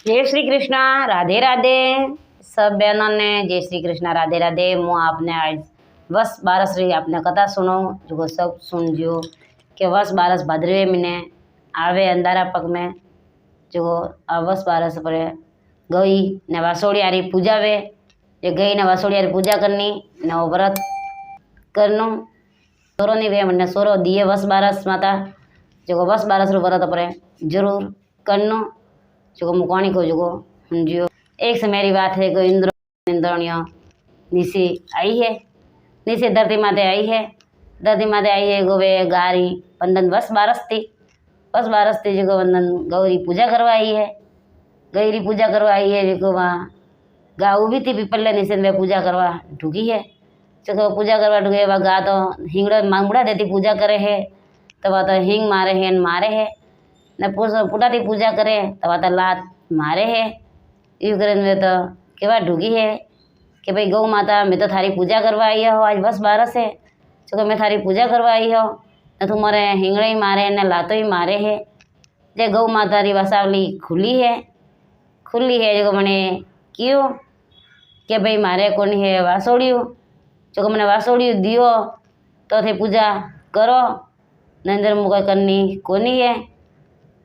जय श्री कृष्णा। राधे राधे सब बहनों ने। जय श्री कृष्णा, राधे राधे। હું આપને આજ વસ બારસરી આપને કથા સુનો जो सब सुनजो कि वस बारस भाद्रवे महीने आवे अंधारा पग में जो वस बारस पर गई ने वासोड़ियारी पूजा वे जे गई ने वासोड़ियारी पूजा करनी ने वो व्रत करनो सोरो नहीं वे मैंने सोरो दिए वस बारस माता जो वस बारस रो व्रत पर जरूर करनो जो मुकानी को जो जियो। एक से मेरी बात है कि इंद्रणियों नीचे आई है, नीचे धरती माते आई है, धरती माते आई है गो वे गारी वंदन बस बारस थी जो वंदन गौरी पूजा करवा आई है, गौरी पूजा करवा आई है जो वहाँ गा उभी थी पीपल नीचे वे पूजा करवा ढुकी है जो पूजा करवा ढुके वह गा तो हिंगड़ा मांगड़ा देती पूजा करे है तो वह तो हिंग मारे है ने पुटाती पूजा करे तो वह तो लात मारे है यू करे तो केवा ढूगी है कि भाई गौ माता मैं तो थारी पूजा करवा आई हो आज बस बारस है जो मैं थारी पूजा करवा आई हो न तुम्हारे हिंगड़े ही मारे ने लातो ही मारे है जे गौ माता री वसावली खुली है जो मैंने क्यों कि भाई मारे कौन है वासोड़ियों जो मैंने वासोड़ियों दियो तो थे पूजा करो नंदर मुका करनी कोनी है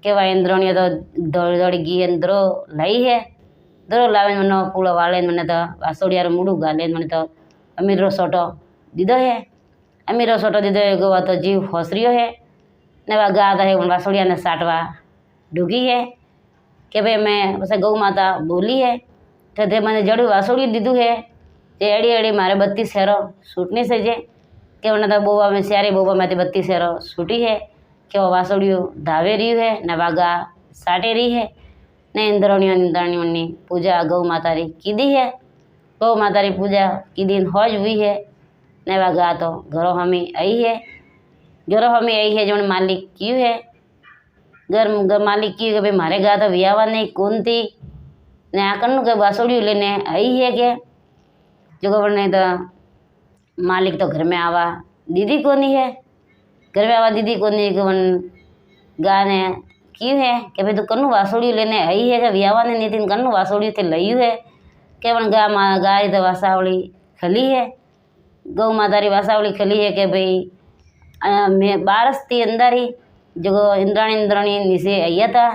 कि वह इंद्रोणी तो दौड़ी दौड़ी गी अंदरो लाई है दरो लावे मनो पूरा वाले मैंने तो वासोड़ियार मुड़ू गाले मैंने तो अमीरो सोटो दीदो है अमीरो सोटो दीदो है गोवा तो जीव होसरियो है ने वह गाता है वासोड़िया ने साटवा ढूगी है कि भाई मैं बस गौ माता बोली है तो दे मैंने जड़ी वासोड़ी दीदू है जे एड़ी एड़ी मारे 32 शेरो सूटनी से जे कि उन्हें तो बोबा में स्यारी बोबा में 32 शेरो सूटी है कि वह वासोड़ियों धावे रही है ने वागा साटे रही है ने इंद्रणियों ने पूजा गौ माता री कीधी है गौ माता री पूजा की दिन होज हुई है ने वागा तो घरों हमें आई है जो मालिक क्यों है घर मालिक क्यों कि भाई मारे गा तो वियावा नहीं कौन थी ने आकन के वासोड़ियों लेने आई है के जो ने तो मालिक तो घर में आवा दीदी कोनी है घर में आवा दीदी कोनी वन गाने क्यों है कि भाई तू कन्नू वासोड़ी लेने आई है कि वियावा ने नितिन कन्नू वासोड़ी थे लई है कि वन गाय तो वासावली खली है गौ माता री वासावली खली है कि भाई मैं बारस थी अंदर ही जो इंद्राणी नीचे आया था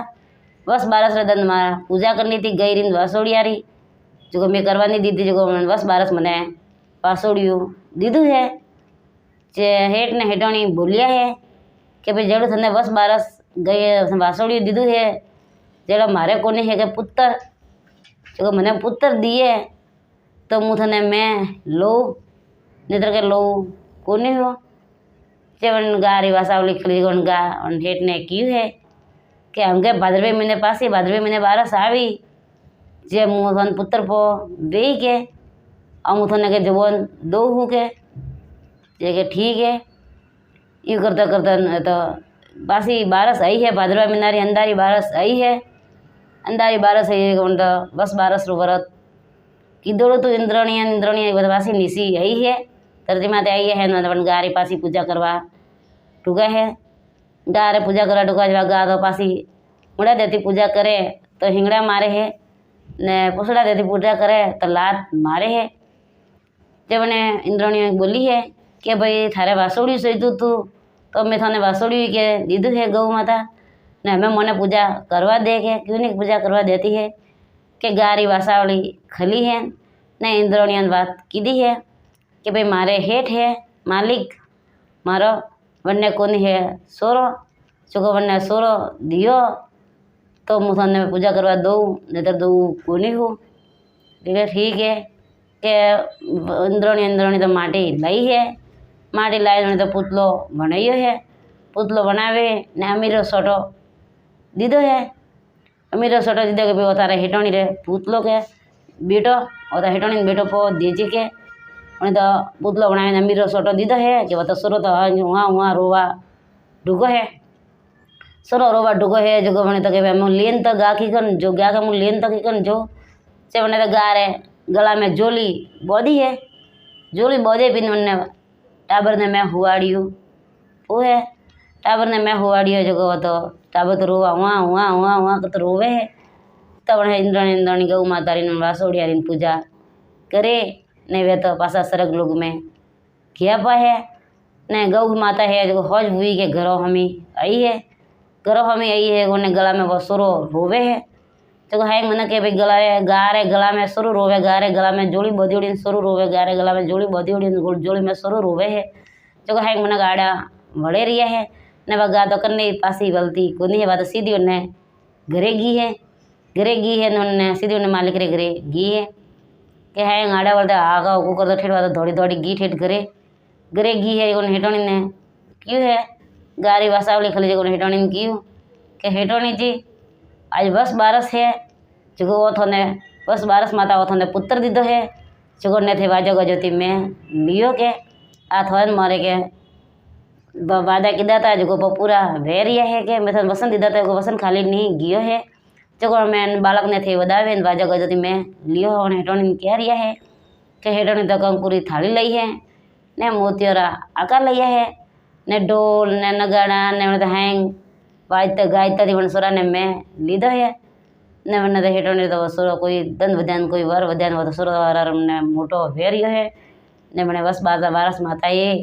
बस बारस रदन मारा पूजा करनी थी गई रिंद वासोड़ियारी जो मैं करवानी दी थी जो बस बारस मैंने वासोड़ियों दीदू है जे हेठ ने हेठाणी बोलिया है कि भाई जड़ो थने बस बारस गई वासोड़ियों दीदू है जड़ा मारे कोनी है कि पुत्र जो मैंने पुत्र दिए तो मुँह थने मैं लो नितर के लो कोनी हो जेवन गा री वासावली खली वन गा और हेठ ने क्यों है कि हमके भाद्रवे महीने पासी भाद्रवे महीने बारस आई जे मुँह थन पुत्र पो बे के और मुँह थने के जबोन दो हूँ के जे के ठीक है यू करता करता तो बासी बारस आई है भाद्रवा महीना री अंधारी बारस आई है अंधारी बारस आई है तो बस बारस रो व्रत कीधोड़ो तो इंद्रणिया बासी नीसी आई है धरती माते आई है न गारी पासी पूजा करवा टूगा है गारे पूजा करवा टूगा गा तो पासी मुड़ा देती पूजा करे तो हिंगड़ा मारे है ने पुसड़ा देती पूजा करे तो लात मारे है जब ने इंद्रणिया बोली है कि भाई थारे वासोड़ी सही तू तो मैं थाने वासोड़ी के दीदू है गौ माता ने हमें मने पूजा करवा दे के क्यों नहीं पूजा करवा देती है कि गारी वासावली खली है ने इंद्रणिया बात कीधी है कि भाई मारे हेठ है मालिक मारो वन्ने कोनी है सोरो चुको वन्ने सोरो दियो तो मुँह थाने में पूजा करवा दो नहीं तो दो कोनी हो ठीक है कि इंद्रणी तो माटी लाई है माटी लाई तो पुतलो बनायो है पुतलो बनावे ने अमीरो सोटो दीदो है अमीरो सोटो दीदो के भाई तारे हेटोनी रे पुतलो के बेटो और हेटोनी बेटो पो दीजी के उन्हें तो पुतलो बनावे अमीरो सोटो दीदो है कि वह तो सुरो तो वहाँ रोवा ढुको है सुरो रोवा ढुको है जो मैंने तो कि मुँह लेन तो गा की कन जो गा के मुँह लेन तो की कन जो से मैंने तो गा रहे गला में जोली बौधी है जोली बौधे पिन मैंने टाबर ने मैं हुआड़ियो वो है टाबर ने मैं हुआड़ियो जो तो टाबर तो रोवा वहाँ कर तो रोवे है तब इंद्राणी गौ माता री वासोड़िया री पूजा करे ने वे तो पासा सरग लोग में किया पा है ने गौ माता है जो हौज हुई के घरों हमी आई है उन्हें गला में वो सुरो रोवे है तो है मन के भाई गला में सुरु रोवे गारे गला में जोड़ी बदियोड़ी सुरु रोवे गारे गला में जोड़ी बदियोड़ी जोड़ी में सुरु रोवे है जो है मन गाड़ा वड़े रिया है ने वह गा तो करने पासी गलती कोनी है बात सीधी उन्हें घरे गी है उन्हें सीधी उन्हें मालिक रे घरे गी है के है गाड़ा बोलते आगा कुकर तो ठेठ बात दौड़ी दौड़ी गी ठेठ घरे गी है उन हेटोनी ने क्यों है गारी वासावली खली जो हेटोनी ने क्यों के हेटोनी जी आज बस बारस है जो वो थोने बस बारस माता वो थोने पुत्र दीदो है जो ने थे वाजो गजोती में लियो के आ थोन मारे के वादा किदा था जो पूरा वेरिया है के मैं थोन वसन दीदा था वसन खाली नहीं गियो है जो मैं बालक ने थे वदावे वाजो गजोती में लियो और हेटोनी कह रिया है के हेटोनी तो कंकुरी थाली लई है ने मोतियोरा आकार लिया है ने डोल ने नगाड़ा ने हैंग गायता वन सुरा ने मैं लीधो है ने मन तो हेठों तो सुरो कोई दंड वध्यान कोई वर वध्यान वो तो सुरो ने मोटो वेरियो है ने मैंने बस बारस माता ये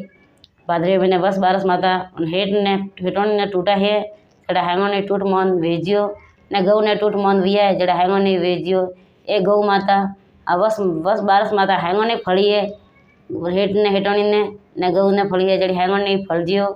भादरे महीने बस बारस माता हेठों ने टूटा है जड़ा हैंगो ने टूट मन भेजियो ने गऊ ने टूट मन विया है जड़ा हैंगो ने भेजियो ए गऊ माता आ बस बारस माता हैंगो ने फड़ी है हेठ ने हेठोनी ने गऊ ने फड़ी है जड़ी हैंगो ने फल जियो।